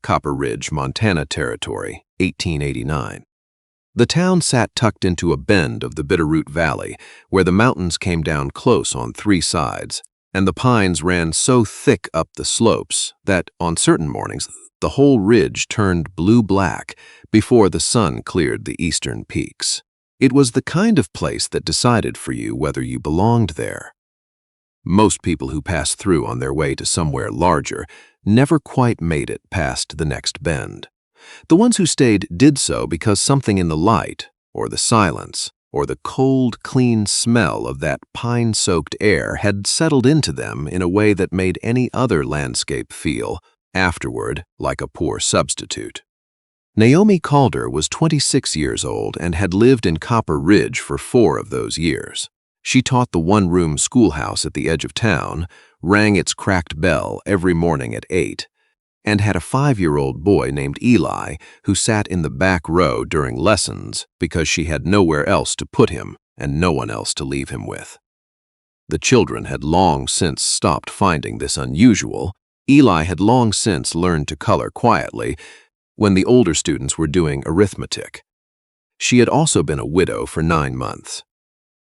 Copper Ridge, Montana Territory, 1889. The town sat tucked into a bend of the Bitterroot Valley, where the mountains came down close on three sides, and the pines ran so thick up the slopes that, on certain mornings, the whole ridge turned blue-black before the sun cleared the eastern peaks. It was the kind of place that decided for you whether you belonged there. Most people who passed through on their way to somewhere larger never quite made it past the next bend. The ones who stayed did so because something in the light, or the silence, or the cold, clean smell of that pine-soaked air had settled into them in a way that made any other landscape feel, afterward, like a poor substitute. Naomi Calder was 26 years old and had lived in Copper Ridge for 4 of those years. She taught the one-room schoolhouse at the edge of town, rang its cracked bell every morning at 8, and had a 5-year-old boy named Eli who sat in the back row during lessons because she had nowhere else to put him and no one else to leave him with. The children had long since stopped finding this unusual. Eli had long since learned to color quietly when the older students were doing arithmetic. She had also been a widow for 9 months.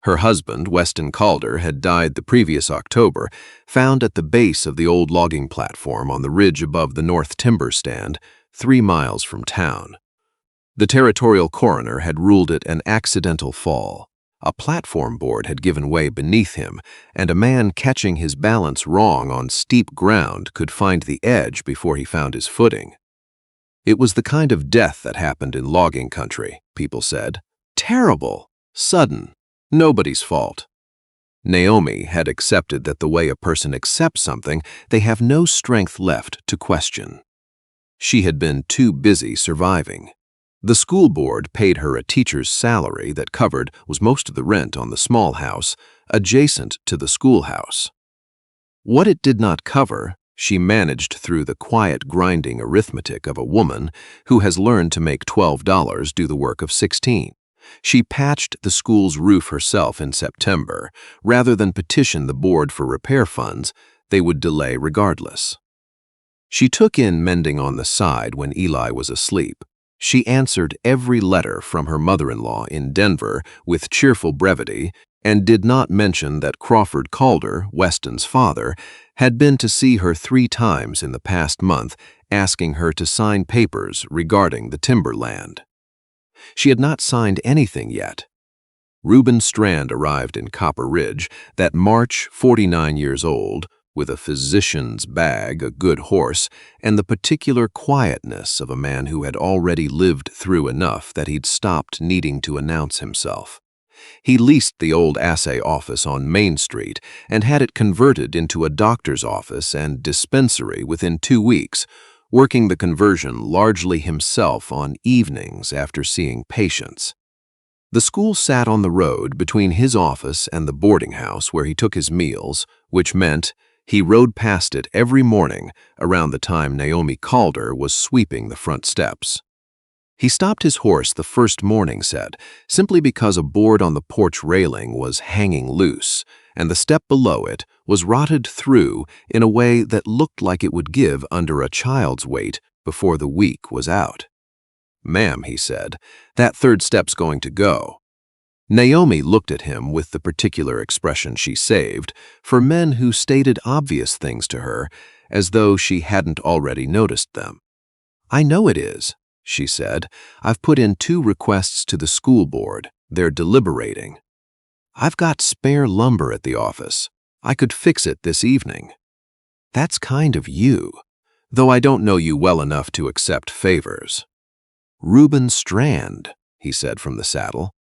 Her husband, Reuben Calder, had died the previous October, found at the base of the old logging platform on the ridge above the North Timber Stand, 3 miles from town. The territorial coroner had ruled it an accidental fall. A platform board had given way beneath him, and a man catching his balance wrong on steep ground could find the edge before he found his footing. It was the kind of death that happened in logging country, people said. Terrible, sudden. Nobody's fault. Naomi had accepted that the way a person accepts something, they have no strength left to question. She had been too busy surviving. The school board paid her a teacher's salary that covered was most of the rent on the small house adjacent to the schoolhouse. What it did not cover, she managed through the quiet grinding arithmetic of a woman who has learned to make $12 do the work of 16. She patched the school's roof herself in September. Rather than petition the board for repair funds, they would delay regardless. She took in mending on the side when Eli was asleep. She answered every letter from her mother-in-law in Denver with cheerful brevity and did not mention that Crawford Calder, Weston's father, had been to see her 3 times in the past month asking her to sign papers regarding the timberland. She had not signed anything yet. Reuben Strand arrived in Copper Ridge that March, 49 years old, with a physician's bag, a good horse, and the particular quietness of a man who had already lived through enough that he'd stopped needing to announce himself. He leased the old assay office on Main Street and had it converted into a doctor's office and dispensary within 2 weeks, working the conversion largely himself on evenings after seeing patients. The school sat on the road between his office and the boarding house where he took his meals, which meant he rode past it every morning around the time Naomi Calder was sweeping the front steps. He stopped his horse the first morning, said, simply because a board on the porch railing was hanging loose, and the step below it was rotted through in a way that looked like it would give under a child's weight before the week was out. "Ma'am," he said, "that 3rd step's going to go." Naomi looked at him with the particular expression she saved for men who stated obvious things to her as though she hadn't already noticed them. "I know it is," she said. "I've put in 2 requests to the school board. They're deliberating. I've got spare lumber at the office. I could fix it this evening." "That's kind of you, though I don't know you well enough to accept favors." "Reuben Strand," he said from the saddle.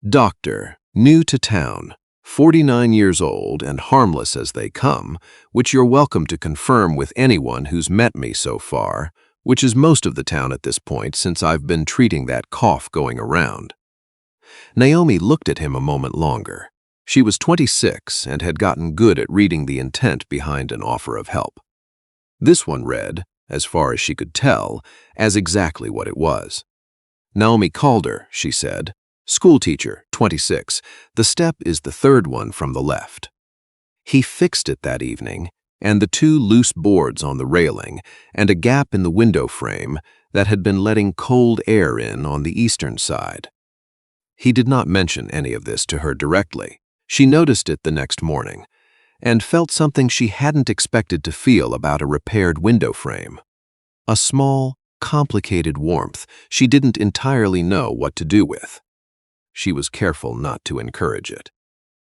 "Doctor, new to town, 49 years old and harmless as they come, which you're welcome to confirm with anyone who's met me so far, which is most of the town at this point since I've been treating that cough going around." Naomi looked at him a moment longer. She was 26 and had gotten good at reading the intent behind an offer of help. This one read, as far as she could tell, as exactly what it was. "Naomi Calder," she said, "schoolteacher, 26. The step is the 3rd one from the left." He fixed it that evening, and the two loose boards on the railing, and a gap in the window frame that had been letting cold air in on the eastern side. He did not mention any of this to her directly. She noticed it the next morning, and felt something she hadn't expected to feel about a repaired window frame. A small, complicated warmth she didn't entirely know what to do with. She was careful not to encourage it.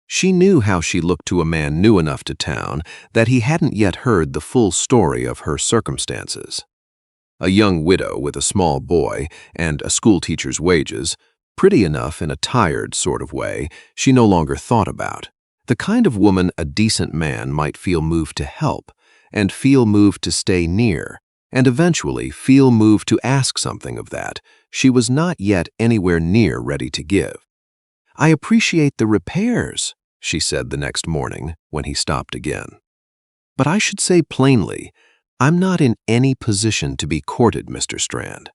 She knew how she looked to a man new enough to town that he hadn't yet heard the full story of her circumstances. A young widow with a small boy and a schoolteacher's wages, pretty enough in a tired sort of way she no longer thought about. The kind of woman a decent man might feel moved to help, and feel moved to stay near, and eventually feel moved to ask something of that she was not yet anywhere near ready to give. "I appreciate the repairs," she said the next morning when he stopped again. "But I should say plainly, I'm not in any position to be courted, Mr. Strand.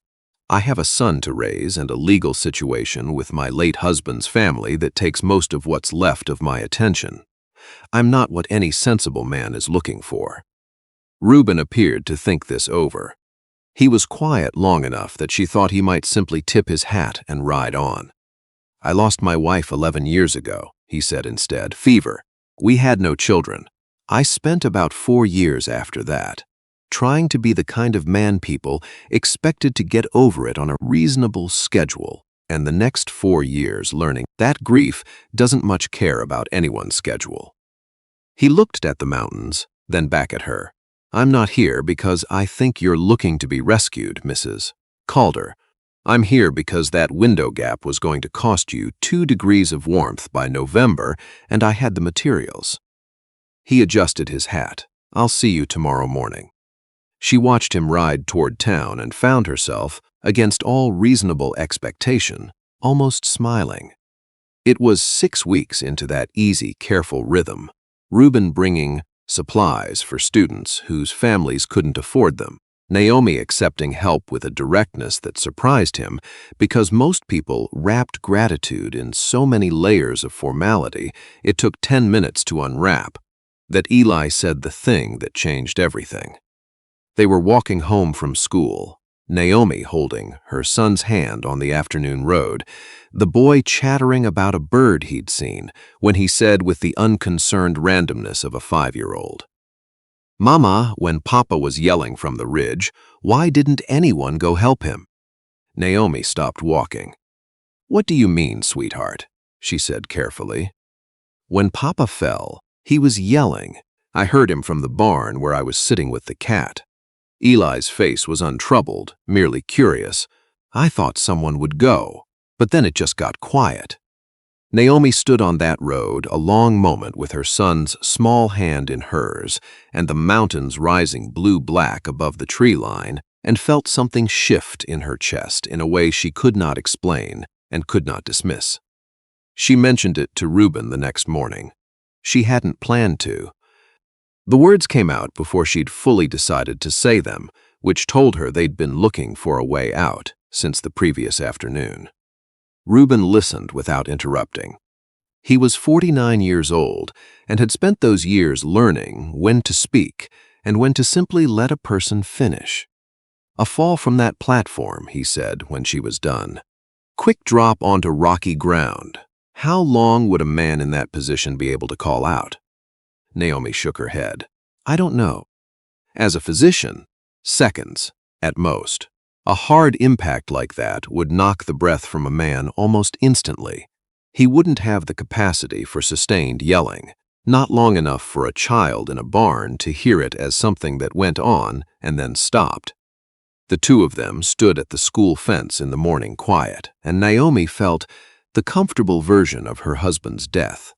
I have a son to raise and a legal situation with my late husband's family that takes most of what's left of my attention. I'm not what any sensible man is looking for." Reuben appeared to think this over. He was quiet long enough that she thought he might simply tip his hat and ride on. "I lost my wife 11 years ago," he said instead. "Fever. We had no children. I spent about 4 years after that, trying to be the kind of man people expected to get over it on a reasonable schedule, and the next 4 years learning that grief doesn't much care about anyone's schedule." He looked at the mountains, then back at her. "I'm not here because I think you're looking to be rescued, Mrs. Calder. I'm here because that window gap was going to cost you 2 degrees of warmth by November, and I had the materials." He adjusted his hat. "I'll see you tomorrow morning." She watched him ride toward town and found herself, against all reasonable expectation, almost smiling. It was 6 weeks into that easy, careful rhythm, Reuben bringing supplies for students whose families couldn't afford them, Naomi accepting help with a directness that surprised him because most people wrapped gratitude in so many layers of formality it took 10 minutes to unwrap, that Eli said the thing that changed everything. They were walking home from school, Naomi holding her son's hand on the afternoon road, the boy chattering about a bird he'd seen when he said with the unconcerned randomness of a 5-year-old, "Mama, when Papa was yelling from the ridge, why didn't anyone go help him?" Naomi stopped walking. "What do you mean, sweetheart?" she said carefully. "When Papa fell, he was yelling. I heard him from the barn where I was sitting with the cat." Eli's face was untroubled, merely curious. "I thought someone would go, but then it just got quiet." Naomi stood on that road a long moment with her son's small hand in hers and the mountains rising blue-black above the tree line, and felt something shift in her chest in a way she could not explain and could not dismiss. She mentioned it to Reuben the next morning. She hadn't planned to. The words came out before she'd fully decided to say them, which told her they'd been looking for a way out since the previous afternoon. Reuben listened without interrupting. He was 49 years old and had spent those years learning when to speak and when to simply let a person finish. "A fall from that platform," he said when she was done. "Quick drop onto rocky ground. How long would a man in that position be able to call out?" Naomi shook her head. "I don't know. As a physician, seconds, at most. A hard impact like that would knock the breath from a man almost instantly. He wouldn't have the capacity for sustained yelling, not long enough for a child in a barn to hear it as something that went on and then stopped." The two of them stood at the school fence in the morning quiet, and Naomi felt the comfortable version of her husband's death,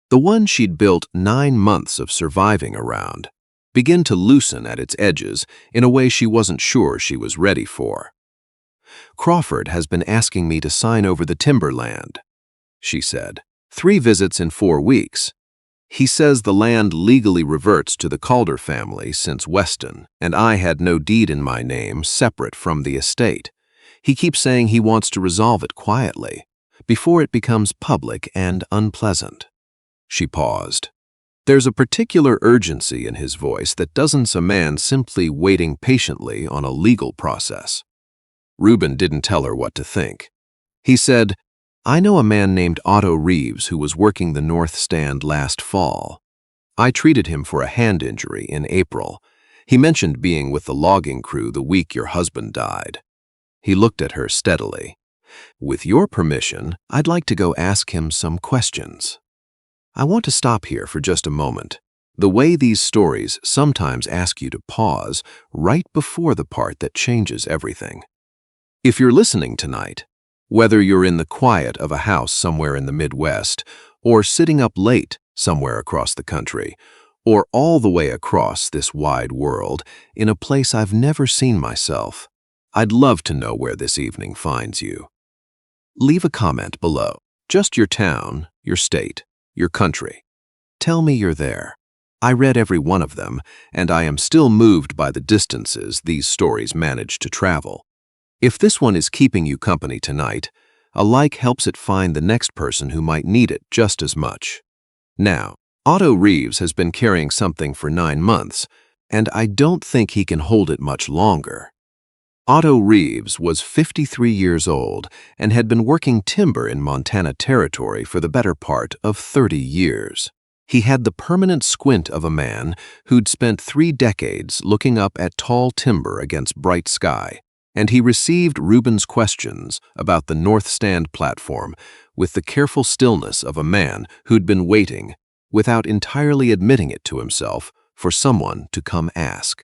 the one she'd built 9 months of surviving around, begin to loosen at its edges in a way she wasn't sure she was ready for. "Crawford has been asking me to sign over the timberland," she said. 3 visits in 4 weeks. He says the land legally reverts to the Calder family since Weston, and I had no deed in my name separate from the estate. He keeps saying he wants to resolve it quietly, before it becomes public and unpleasant." She paused. There's a particular urgency in his voice that doesn't a man simply waiting patiently on a legal process. Reuben didn't tell her what to think. He said, "I know a man named Otto Reeves who was working the North Stand last fall. I treated him for a hand injury in April. He mentioned being with the logging crew the week your husband died." He looked at her steadily. "With your permission, I'd like to go ask him some questions." I want to stop here for just a moment. The way these stories sometimes ask you to pause right before the part that changes everything. If you're listening tonight, whether you're in the quiet of a house somewhere in the Midwest, or sitting up late somewhere across the country, or all the way across this wide world in a place I've never seen myself, I'd love to know where this evening finds you. Leave a comment below, just your town, your state, your country. Tell me you're there. I read every one of them, and I am still moved by the distances these stories manage to travel. If this one is keeping you company tonight, a like helps it find the next person who might need it just as much. Now, Otto Reeves has been carrying something for 9 months, and I don't think he can hold it much longer. Otto Reeves was 53 years old and had been working timber in Montana Territory for the better part of 30 years. He had the permanent squint of a man who'd spent 3 decades looking up at tall timber against bright sky, and he received Reuben's questions about the North Stand platform with the careful stillness of a man who'd been waiting, without entirely admitting it to himself, for someone to come ask.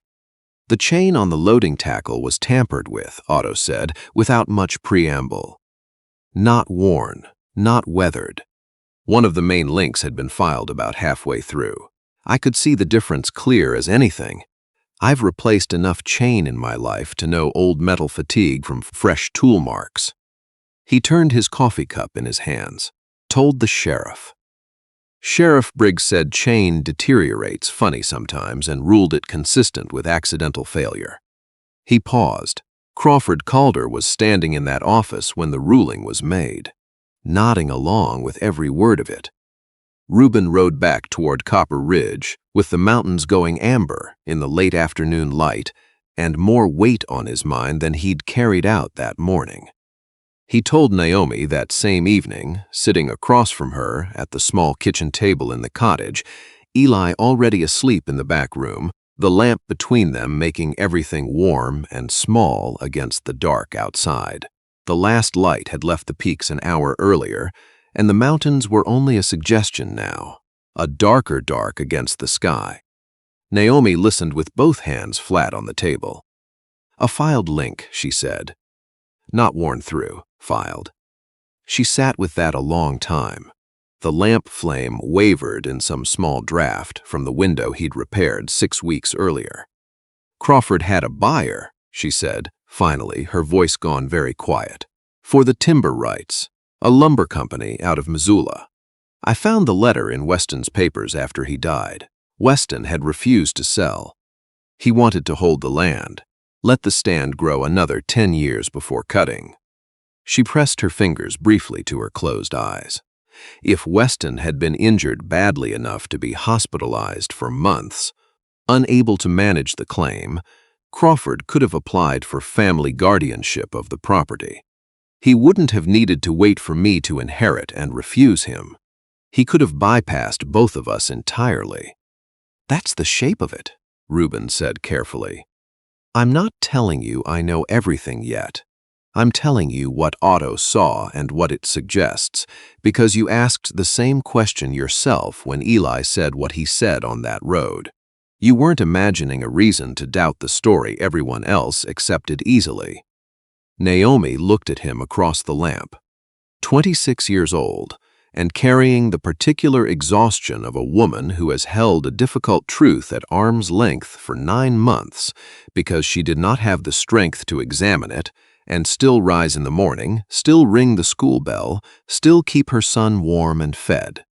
The chain on the loading tackle was tampered with, Otto said, without much preamble. Not worn, not weathered. One of the main links had been filed about halfway through. I could see the difference clear as anything. I've replaced enough chain in my life to know old metal fatigue from fresh tool marks. He turned his coffee cup in his hands, told the sheriff. Sheriff Briggs said chain deteriorates funny sometimes and ruled it consistent with accidental failure. He paused. Reuben Calder was standing in that office when the ruling was made, nodding along with every word of it. Reuben rode back toward Copper Ridge, with the mountains going amber in the late afternoon light and more weight on his mind than he'd carried out that morning. He told Naomi that same evening, sitting across from her at the small kitchen table in the cottage, Eli already asleep in the back room, the lamp between them making everything warm and small against the dark outside. The last light had left the peaks an hour earlier, and the mountains were only a suggestion now, a darker dark against the sky. Naomi listened with both hands flat on the table. "A filed link," she said. "Not worn through, filed." She sat with that a long time. The lamp flame wavered in some small draft from the window he'd repaired 6 weeks earlier. "Crawford had a buyer," she said, finally, her voice gone very quiet, "for the timber rights, a lumber company out of Missoula. I found the letter in Weston's papers after he died. Weston had refused to sell. He wanted to hold the land, let the stand grow another 10 years before cutting." She pressed her fingers briefly to her closed eyes. If Weston had been injured badly enough to be hospitalized for months, unable to manage the claim, Crawford could have applied for family guardianship of the property. He wouldn't have needed to wait for me to inherit and refuse him. He could have bypassed both of us entirely. "That's the shape of it," Reuben said carefully. "I'm not telling you I know everything yet. I'm telling you what Otto saw and what it suggests, because you asked the same question yourself when Eli said what he said on that road. You weren't imagining a reason to doubt the story everyone else accepted easily." Naomi looked at him across the lamp. 26 years old, and carrying the particular exhaustion of a woman who has held a difficult truth at arm's length for 9 months because she did not have the strength to examine it, and still rise in the morning, still ring the school bell, still keep her son warm and fed.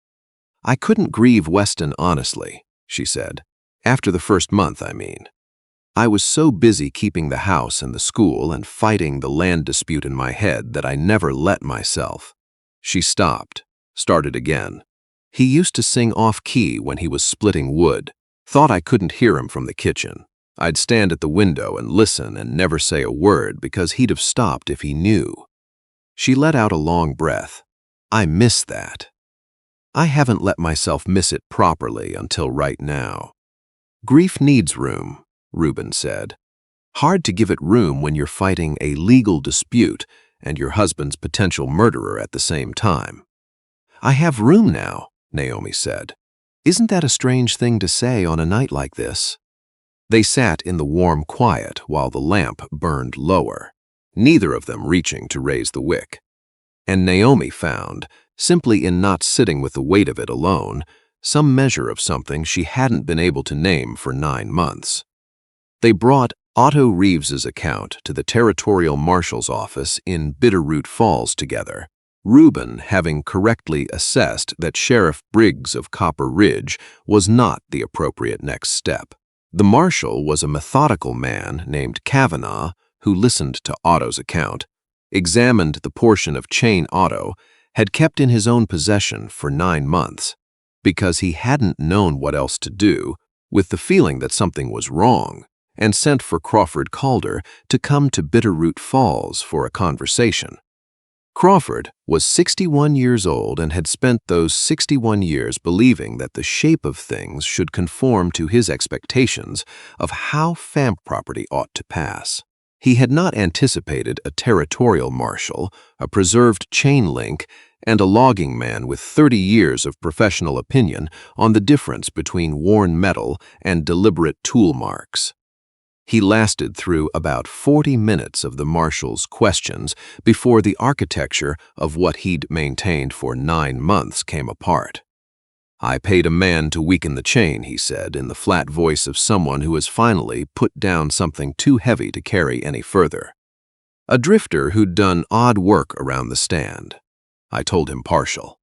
"I couldn't grieve Weston honestly," she said. "After the first month, I mean. I was so busy keeping the house and the school and fighting the land dispute in my head that I never let myself." She stopped, started again. He used to sing off-key when he was splitting wood. Thought I couldn't hear him from the kitchen. I'd stand at the window and listen and never say a word because he'd have stopped if he knew. She let out a long breath. I miss that. I haven't let myself miss it properly until right now. Grief needs room, Reuben said. Hard to give it room when you're fighting a legal dispute and your husband's potential murderer at the same time. I have room now, Naomi said. Isn't that a strange thing to say on a night like this? They sat in the warm quiet while the lamp burned lower, neither of them reaching to raise the wick. And Naomi found, simply in not sitting with the weight of it alone, some measure of something she hadn't been able to name for 9 months. They brought Otto Reeves's account to the territorial marshal's office in Bitterroot Falls together, Reuben having correctly assessed that Sheriff Briggs of Copper Ridge was not the appropriate next step. The marshal was a methodical man named Kavanaugh who listened to Otto's account, examined the portion of chain Otto had kept in his own possession for 9 months, because he hadn't known what else to do, with the feeling that something was wrong, and sent for Crawford Calder to come to Bitterroot Falls for a conversation. Crawford was 61 years old and had spent those 61 years believing that the shape of things should conform to his expectations of how family property ought to pass. He had not anticipated a territorial marshal, a preserved chain link, and a logging man with 30 years of professional opinion on the difference between worn metal and deliberate tool marks. He lasted through about 40 minutes of the marshal's questions before the architecture of what he'd maintained for 9 months came apart. I paid a man to weaken the chain, he said, in the flat voice of someone who has finally put down something too heavy to carry any further. A drifter who'd done odd work around the stand. I told him partial.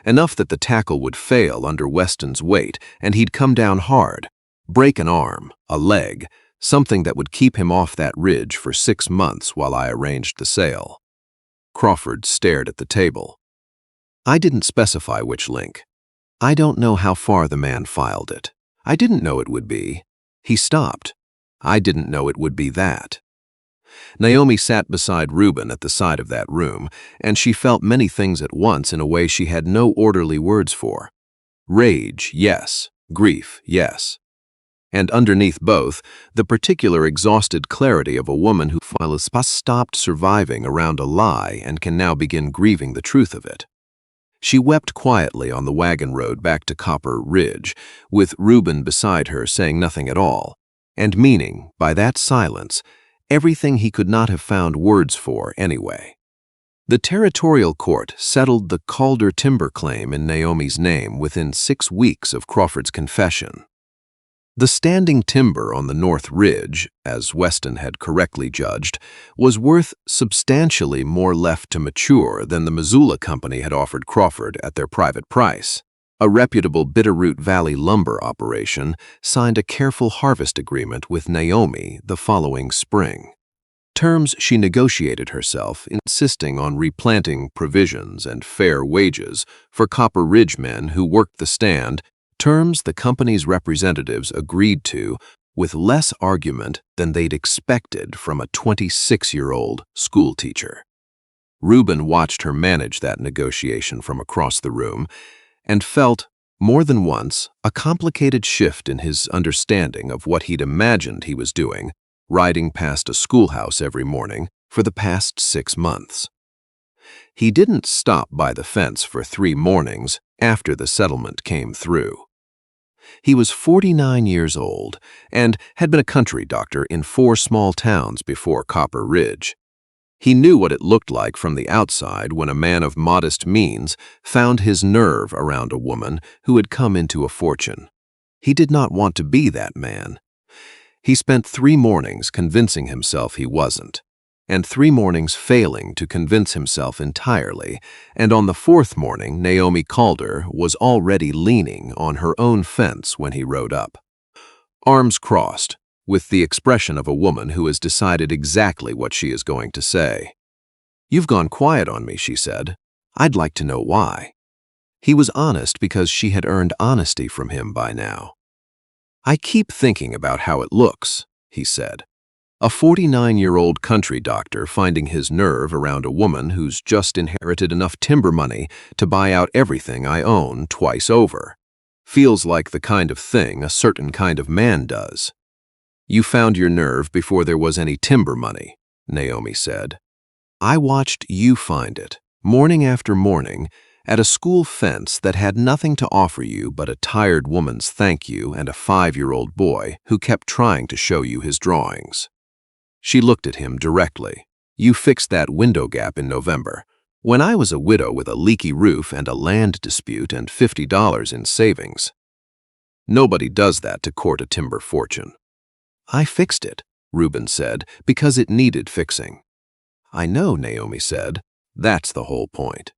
Enough that the tackle would fail under Weston's weight and he'd come down hard, break an arm, a leg, something that would keep him off that ridge for 6 months while I arranged the sale. Crawford stared at the table. I didn't specify which link. I don't know how far the man filed it. I didn't know it would be. He stopped. I didn't know it would be that. Naomi sat beside Reuben at the side of that room, and she felt many things at once in a way she had no orderly words for. Rage, yes. Grief, yes. And underneath both, the particular exhausted clarity of a woman who stopped surviving around a lie and can now begin grieving the truth of it. She wept quietly on the wagon road back to Copper Ridge, with Reuben beside her saying nothing at all, and meaning, by that silence, everything he could not have found words for anyway. The territorial court settled the Calder timber claim in Naomi's name within 6 weeks of Crawford's confession. The standing timber on the North Ridge, as Weston had correctly judged, was worth substantially more left to mature than the Missoula Company had offered Crawford at their private price. A reputable Bitterroot Valley lumber operation signed a careful harvest agreement with Naomi the following spring. Terms she negotiated herself, insisting on replanting provisions and fair wages for Copper Ridge men who worked the stand, terms the company's representatives agreed to with less argument than they'd expected from a 26-year-old schoolteacher. Reuben watched her manage that negotiation from across the room and felt, more than once, a complicated shift in his understanding of what he'd imagined he was doing, riding past a schoolhouse every morning for the past 6 months. He didn't stop by the fence for 3 mornings after the settlement came through. He was 49 years old and had been a country doctor in 4 small towns before Copper Ridge. He knew what it looked like from the outside when a man of modest means found his nerve around a woman who had come into a fortune. He did not want to be that man. He spent 3 mornings convincing himself he wasn't, and 3 mornings failing to convince himself entirely, and on the 4th morning Naomi Calder was already leaning on her own fence when he rode up. Arms crossed, with the expression of a woman who has decided exactly what she is going to say. "You've gone quiet on me," she said. "I'd like to know why." He was honest because she had earned honesty from him by now. "I keep thinking about how it looks," he said. "A 49-year-old country doctor finding his nerve around a woman who's just inherited enough timber money to buy out everything I own twice over. Feels like the kind of thing a certain kind of man does." "You found your nerve before there was any timber money," Naomi said. "I watched you find it, morning after morning, at a school fence that had nothing to offer you but a tired woman's thank you and a 5-year-old boy who kept trying to show you his drawings." She looked at him directly. "You fixed that window gap in November, when I was a widow with a leaky roof and a land dispute and $50 in savings. Nobody does that to court a timber fortune." "I fixed it," Reuben said, "because it needed fixing." "I know," Naomi said. "That's the whole point."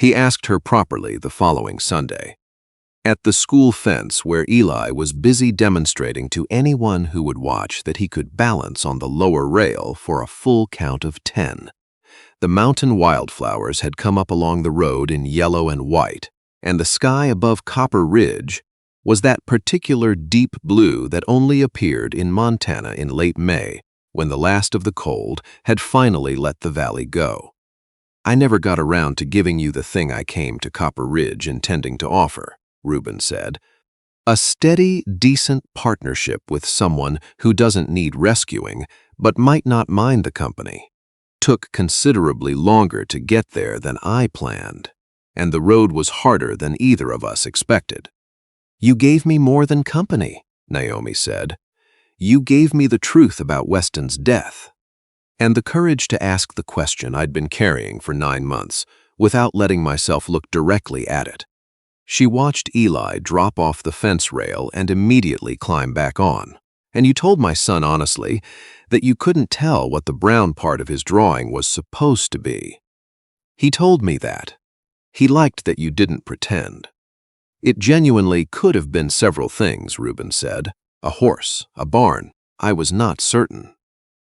He asked her properly the following Sunday, at the school fence where Eli was busy demonstrating to anyone who would watch that he could balance on the lower rail for a full count of 10. The mountain wildflowers had come up along the road in yellow and white, and the sky above Copper Ridge was that particular deep blue that only appeared in Montana in late May, when the last of the cold had finally let the valley go. "I never got around to giving you the thing I came to Copper Ridge intending to offer," Reuben said. "A steady, decent partnership with someone who doesn't need rescuing, but might not mind the company. Took considerably longer to get there than I planned, and the road was harder than either of us expected." "You gave me more than company," Naomi said. "You gave me the truth about Weston's death, and the courage to ask the question I'd been carrying for 9 months without letting myself look directly at it." She watched Eli drop off the fence rail and immediately climb back on. "And you told my son honestly that you couldn't tell what the brown part of his drawing was supposed to be. He told me that. He liked that you didn't pretend." "It genuinely could have been several things," Reuben said. "A horse, a barn. I was not certain."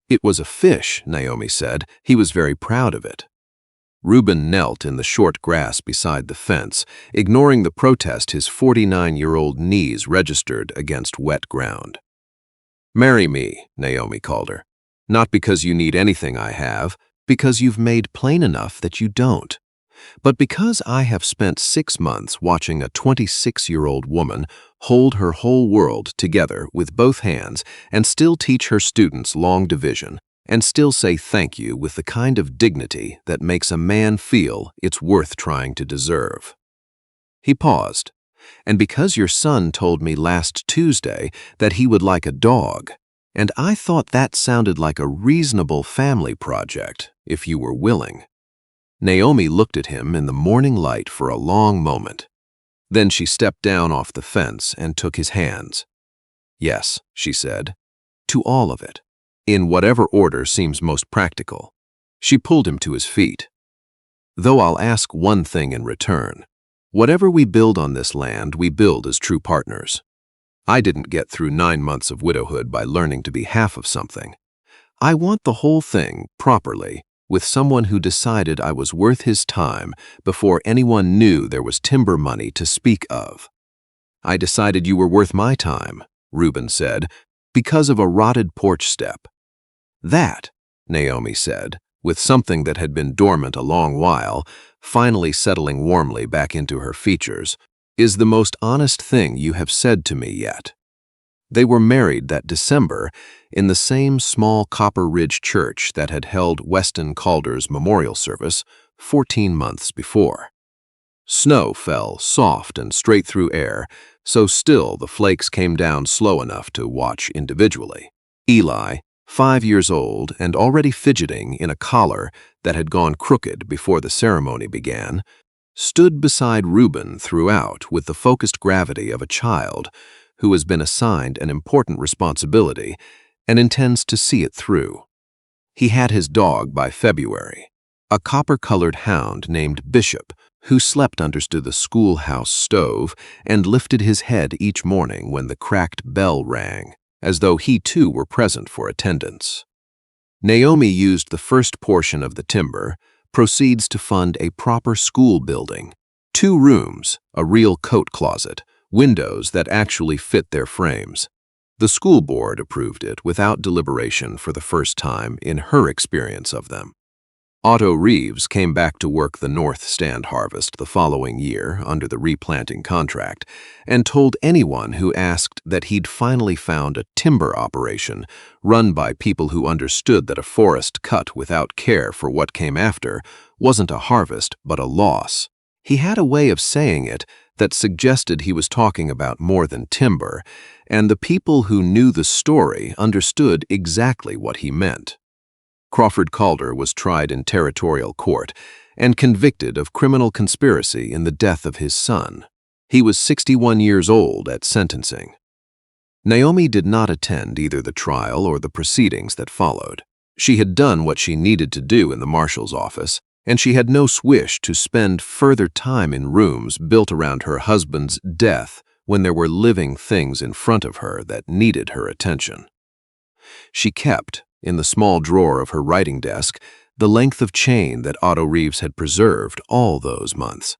"It was a fish," Naomi said. "He was very proud of it." Reuben knelt in the short grass beside the fence, ignoring the protest his 49-year-old knees registered against wet ground. "Marry me," Naomi Calder. "Not because you need anything I have, because you've made plain enough that you don't. But because I have spent 6 months watching a 26-year-old woman hold her whole world together with both hands and still teach her students long division, and still say thank you with the kind of dignity that makes a man feel it's worth trying to deserve." He paused. "And because your son told me last Tuesday that he would like a dog, and I thought that sounded like a reasonable family project, if you were willing." Naomi looked at him in the morning light for a long moment. Then she stepped down off the fence and took his hands. "Yes," she said, "to all of it, in whatever order seems most practical." She pulled him to his feet. "Though I'll ask one thing in return. Whatever we build on this land, we build as true partners. I didn't get through 9 months of widowhood by learning to be half of something. I want the whole thing, properly, with someone who decided I was worth his time before anyone knew there was timber money to speak of." "I decided you were worth my time," Reuben said, "because of a rotted porch step." "That," Naomi said, with something that had been dormant a long while, finally settling warmly back into her features, "is the most honest thing you have said to me yet." They were married that December in the same small Copper Ridge church that had held Weston Calder's memorial service 14 months before. Snow fell soft and straight through air, so still the flakes came down slow enough to watch individually. Eli, 5 years old and already fidgeting in a collar that had gone crooked before the ceremony began, stood beside Reuben throughout with the focused gravity of a child who has been assigned an important responsibility and intends to see it through. He had his dog by February, a copper-colored hound named Bishop, who slept under the schoolhouse stove and lifted his head each morning when the cracked bell rang, as though he too were present for attendance. Naomi used the first portion of the timber, proceeds to fund a proper school building, 2 rooms, a real coat closet, windows that actually fit their frames. The school board approved it without deliberation for the first time in her experience of them. Otto Reeves came back to work the North Stand harvest the following year under the replanting contract and told anyone who asked that he'd finally found a timber operation run by people who understood that a forest cut without care for what came after wasn't a harvest but a loss. He had a way of saying it that suggested he was talking about more than timber, and the people who knew the story understood exactly what he meant. Crawford Calder was tried in territorial court and convicted of criminal conspiracy in the death of his son. He was 61 years old at sentencing. Naomi did not attend either the trial or the proceedings that followed. She had done what she needed to do in the marshal's office, and she had no wish to spend further time in rooms built around her husband's death when there were living things in front of her that needed her attention. She kept, in the small drawer of her writing desk, the length of chain that Otto Reeves had preserved all those months.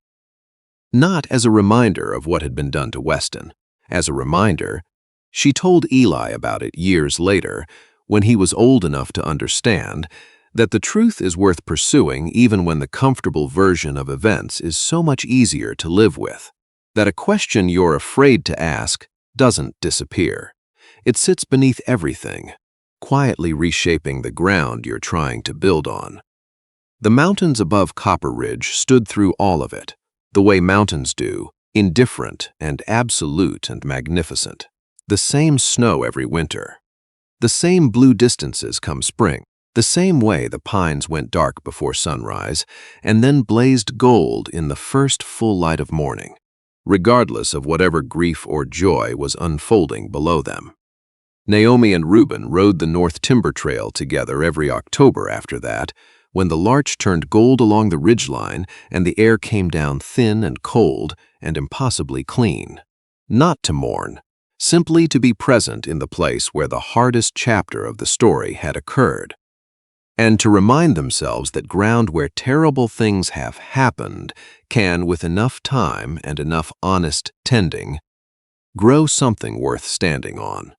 Not as a reminder of what had been done to Weston. As a reminder, she told Eli about it years later, when he was old enough to understand that the truth is worth pursuing even when the comfortable version of events is so much easier to live with. That a question you're afraid to ask doesn't disappear. It sits beneath everything, quietly reshaping the ground you're trying to build on. The mountains above Copper Ridge stood through all of it, the way mountains do, indifferent and absolute and magnificent. The same snow every winter. The same blue distances come spring. The same way the pines went dark before sunrise and then blazed gold in the first full light of morning, regardless of whatever grief or joy was unfolding below them. Naomi and Reuben rode the North Timber Trail together every October after that, when the larch turned gold along the ridgeline and the air came down thin and cold and impossibly clean. Not to mourn, simply to be present in the place where the hardest chapter of the story had occurred, and to remind themselves that ground where terrible things have happened can, with enough time and enough honest tending, grow something worth standing on.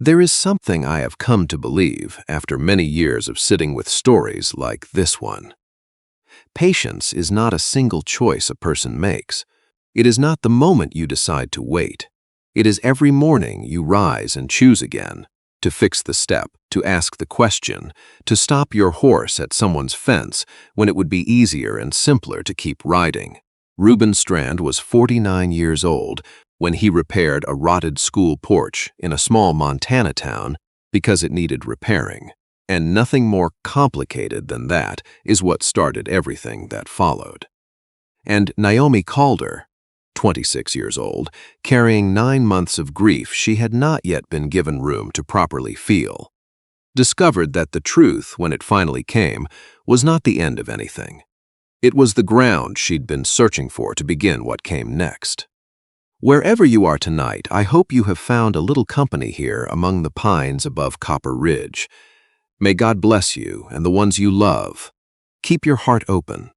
There is something I have come to believe after many years of sitting with stories like this one. Patience is not a single choice a person makes. It is not the moment you decide to wait. It is every morning you rise and choose again, to fix the step, to ask the question, to stop your horse at someone's fence when it would be easier and simpler to keep riding. Reuben Strand was 49 years old when he repaired a rotted school porch in a small Montana town because it needed repairing. And nothing more complicated than that is what started everything that followed. And Naomi Calder, 26 years old, carrying 9 months of grief she had not yet been given room to properly feel, discovered that the truth, when it finally came, was not the end of anything. It was the ground she'd been searching for to begin what came next. Wherever you are tonight, I hope you have found a little company here among the pines above Copper Ridge. May God bless you and the ones you love. Keep your heart open,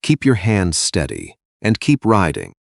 keep your hands steady, and keep riding.